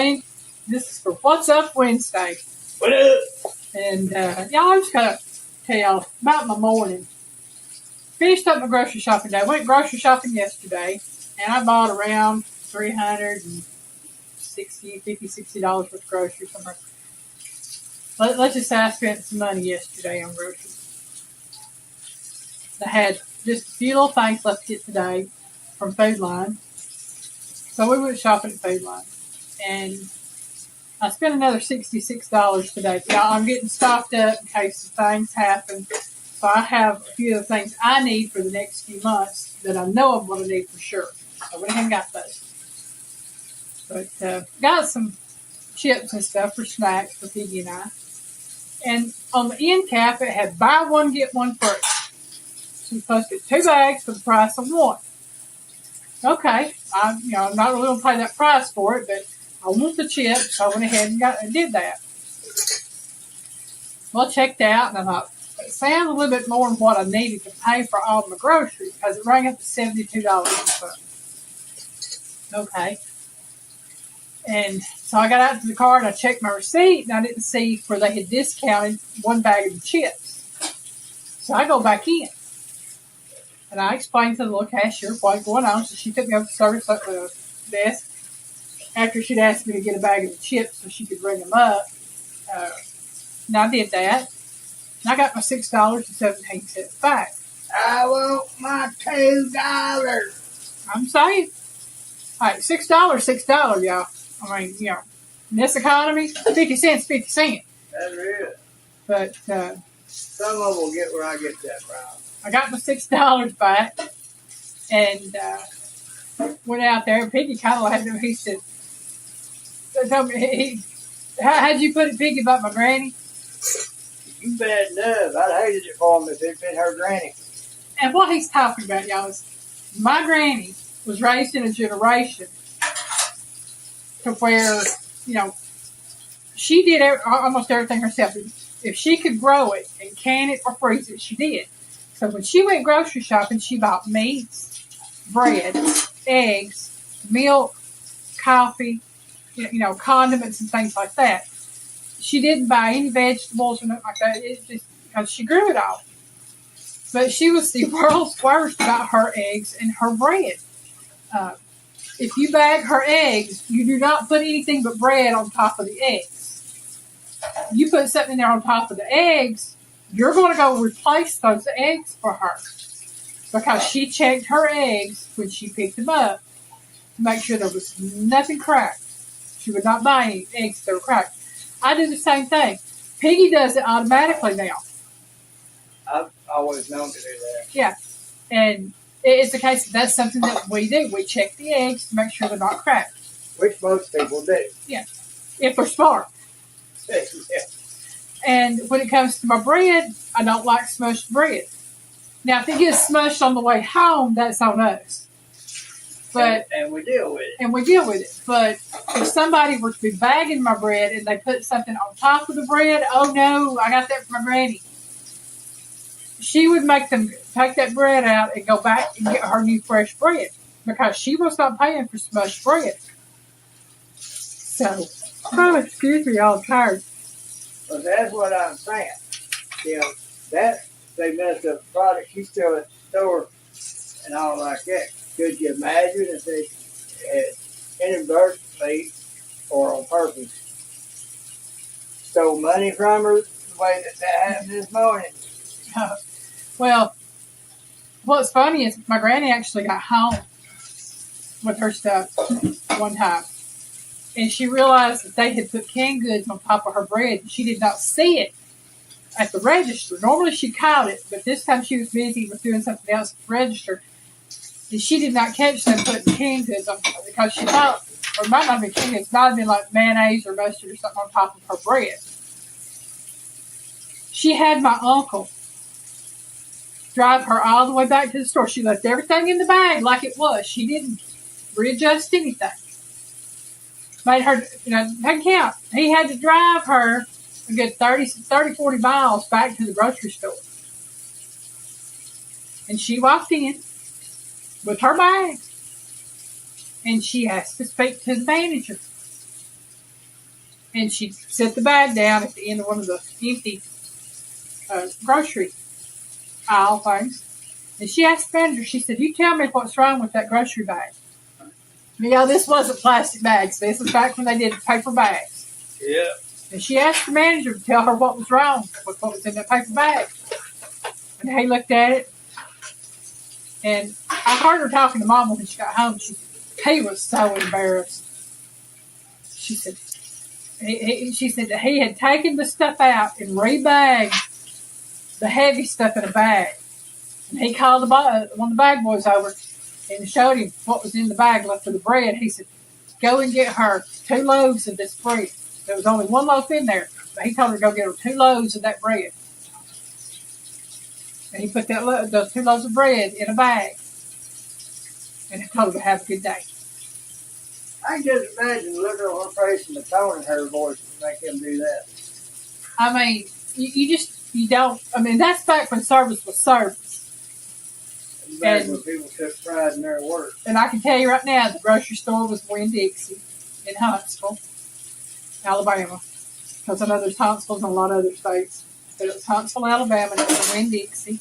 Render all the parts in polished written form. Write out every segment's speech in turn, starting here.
Alyne. This is for What's Up Wednesday. What up? And y'all, I'm just going to tell y'all about my morning. Finished up my grocery shopping day. Went grocery shopping yesterday, and I bought around $360, $60 worth of groceries somewhere. Let's just say I spent some money yesterday on groceries. I had just a few little things left to get today from Food Line. So we went shopping at Food Line. And I spent another $66 today. Y'all, I'm getting stocked up in case things happen. So I have a few of the things I need for the next few months that I know I'm going to need for sure. I went ahead and got those. But got some chips and stuff for snacks for Piggy and I. And on the end cap, it had buy one, get one free. So you supposed to get 2 bags for the price of 1. Okay, I'm not really going to pay that price for it, but I want the chips, so I went ahead and did that. Well, I checked out, and I thought, it sounds a little bit more than what I needed to pay for all my groceries, because it rang up to $72 or something. Okay. And so I got out to the car, and I checked my receipt, and I didn't see where they had discounted 1 bag of the chips. So I go back in. And I explained to the little cashier what's going on. So she took me up to the service desk after she'd asked me to get a bag of the chips so she could ring them up. And I did that. And I got my $6.17 back. I want my $2. I'm saying, all right, $6, y'all. I mean, in this economy, 50 cents, 50 cents. That's real. But some of them will get where I get that from. I got my $6 back and went out there. And Piggy kind of laughed at me. He said, told me, how'd you put it, Piggy, about my granny? You bad enough. I'd hated it for him if it'd been her granny. And what he's talking about, y'all, is my granny was raised in a generation to where, she did almost everything herself. If she could grow it and can it or freeze it, she did. So when she went grocery shopping, she bought meats, bread, eggs, milk, coffee, condiments and things like that. She didn't buy any vegetables or nothing like that. It's just because she grew it all. But she was the world's worst about her eggs and her bread. If you bag her eggs, you do not put anything but bread on top of the eggs. You put something in there on top of the eggs, you're going to go replace those eggs for her because she checked her eggs when she picked them up to make sure there was nothing cracked. She would not buy any eggs that were cracked. I do the same thing. Piggy does it automatically now. I've always known to do that. Yeah. And it's the case that's something that we do. We check the eggs to make sure they're not cracked. Which most people do. Yeah. If we're smart. Yeah. And when it comes to my bread, I don't like smushed bread. Now, if it gets smushed on the way home, that's on us. But and we deal with it. And we deal with it. But if somebody were to be bagging my bread and they put something on top of the bread, oh no, I got that from my granny. She would make them take that bread out and go back and get her new fresh bread because she was not paying for smushed bread. So, excuse me, y'all, I'm tired. Well, that's what I'm saying. That they messed up the product. She's still at the store and all like that. Could you imagine if they had inadvertently or on purpose stole money from her the way that happened this morning? Well, what's funny is my granny actually got home with her stuff one time. And she realized that they had put canned goods on top of her bread. And she did not see it at the register. Normally she caught it, but this time she was busy with doing something else at the register. And she did not catch them putting canned goods on top because she thought, or it might not have been canned goods, it might have been like mayonnaise or mustard or something on top of her bread. She had my uncle drive her all the way back to the store. She left everything in the bag like it was. She didn't readjust anything. Made her, doesn't count. He had to drive her a good 30, 40 miles back to the grocery store. And she walked in with her bag. And she has to speak to the manager. And she set the bag down at the end of one of the empty grocery aisle things. And she asked the manager, she said, "You tell me what's wrong with that grocery bag." This wasn't plastic bags. This was back when they did paper bags. Yeah. And she asked the manager to tell her what was wrong with what was in that paper bag. And he looked at it. And I heard her talking to Mama when she got home. He was so embarrassed. She said, she said that he had taken the stuff out and rebagged the heavy stuff in a bag. And he called one of the bag boys over and showed him what was in the bag left of the bread. He said, "Go and get her 2 loaves of this bread." There was only 1 loaf in there, but he told her to go get her 2 loaves of that bread. And he put those 2 loaves of bread in a bag. And he told her to have a good day. I can just imagine the look on her face and the tone in her voice to make him do that. I mean, you don't. I mean, that's back when service was service. Back when people took pride in their work. And I can tell you right now, the grocery store was Winn-Dixie in Huntsville, Alabama. Because I know there's Huntsville in a lot of other states. But it was Huntsville, Alabama, and it was Winn-Dixie.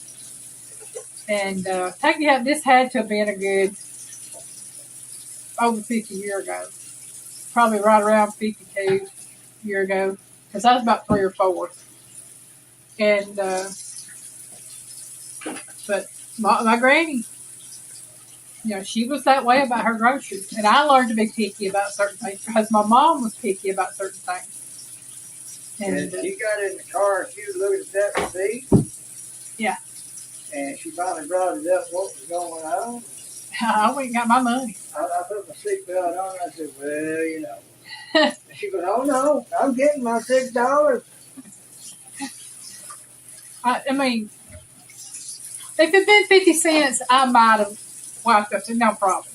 And this had to have been a good over 50 years ago. Probably right around 52 years ago. Because I was about 3 or 4. And, but my granny, she was that way about her groceries. And I learned to be picky about certain things because my mom was picky about certain things. And she got in the car and she was looking at that receipt. Yeah. And she finally brought it up what was going on. I went and got my money. I put my seatbelt on and I said, "Well, And she goes, "Oh no, I'm getting my $6." I mean, if it had been 50 cents, I might have wiped up. No problem.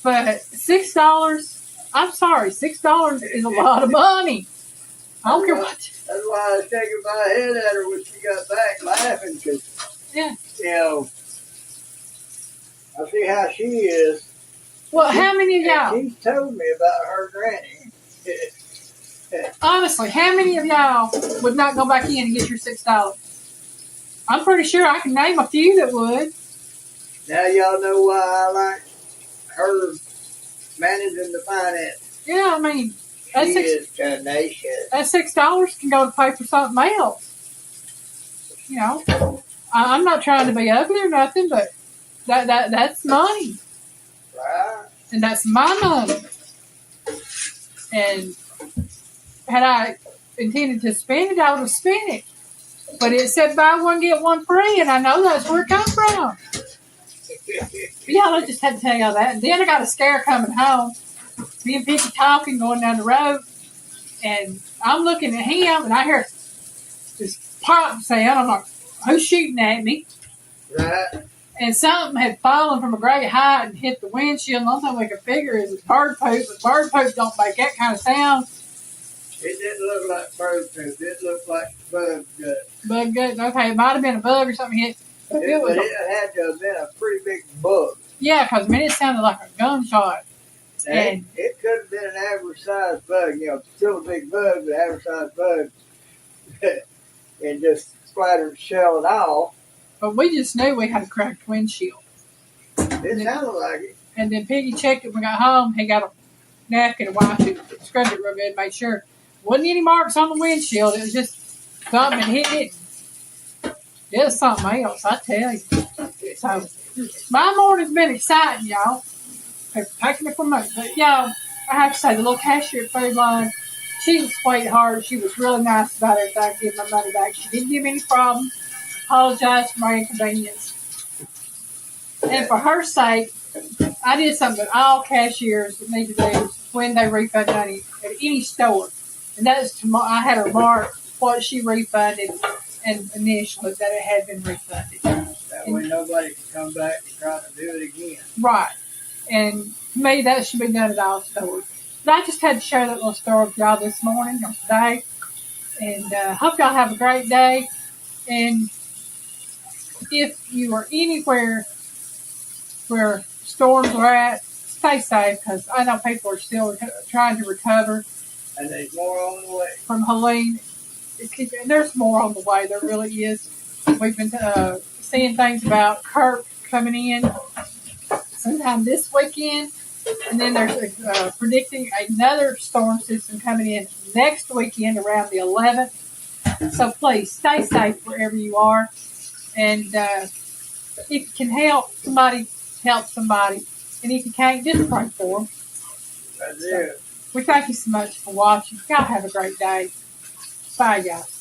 But $6, I'm sorry, $6 is a lot of money. I don't care what. That's why I was shaking my head at her when she got back laughing because, I see how she is. Well, how many of y'all? She's told me about her granny. Honestly, how many of y'all would not go back in and get your $6? I'm pretty sure I can name a few that would. Now y'all know why I like her managing the finance. Yeah, I mean, she is tenacious. That $6 can go to pay for something else. I'm not trying to be ugly or nothing, but that's money. Right. And that's my money. And had I intended to spend it, I would have spent it. But it said buy one, get one free, and I know that's where it comes from. I just had to tell y'all that. And then I got a scare coming home. Me and Picky talking, going down the road, and I'm looking at him, and I hear this pop sound. I'm like, "Who's shooting at me?" Right. And something had fallen from a great height and hit the windshield. And the only thing we could figure is it's bird poop, but bird poop don't make that kind of sound. It didn't look like bird poop. It looked like bug gut. Bug gut. Okay, it might have been a bug or something hit. But it had to have been a pretty big bug. Yeah, because it sounded like a gunshot. And it could have been an average sized bug, still a big bug, but average sized bug. And just splattered shell and all. But we just knew we had a cracked windshield. It sounded like it. And then Piggy checked it when we got home. He got a napkin and wiped it, scrubbed it real good, made sure. Wasn't any marks on the windshield. It was just something that hit it. It was something else, I tell you. So, my morning's been exciting, y'all. People taking it from me. But, y'all, I have to say, the little cashier at Food Line, she was a sweetheart. She was really nice about everything, giving my money back. She didn't give me any problems. Apologized for my inconvenience. And for her sake, I did something that all cashiers need to do when they refund money at any store. And that is I had her mark what she refunded and initially that it had been refunded. That way nobody can come back and try to do it again. Right. And to me, that should be done at all stores. But I just had to share that little story with y'all this morning or today. And hope y'all have a great day. And if you are anywhere where storms are at, stay safe because I know people are still trying to recover. And there's more on the way. From Alyne. There's more on the way. There really is. We've been seeing things about Kirk coming in sometime this weekend. And then there's predicting another storm system coming in next weekend around the 11th. So please stay safe wherever you are. And if you can help somebody, help somebody. And if you can't, just pray for them. That's it. We thank you so much for watching. Y'all have a great day. Bye, guys.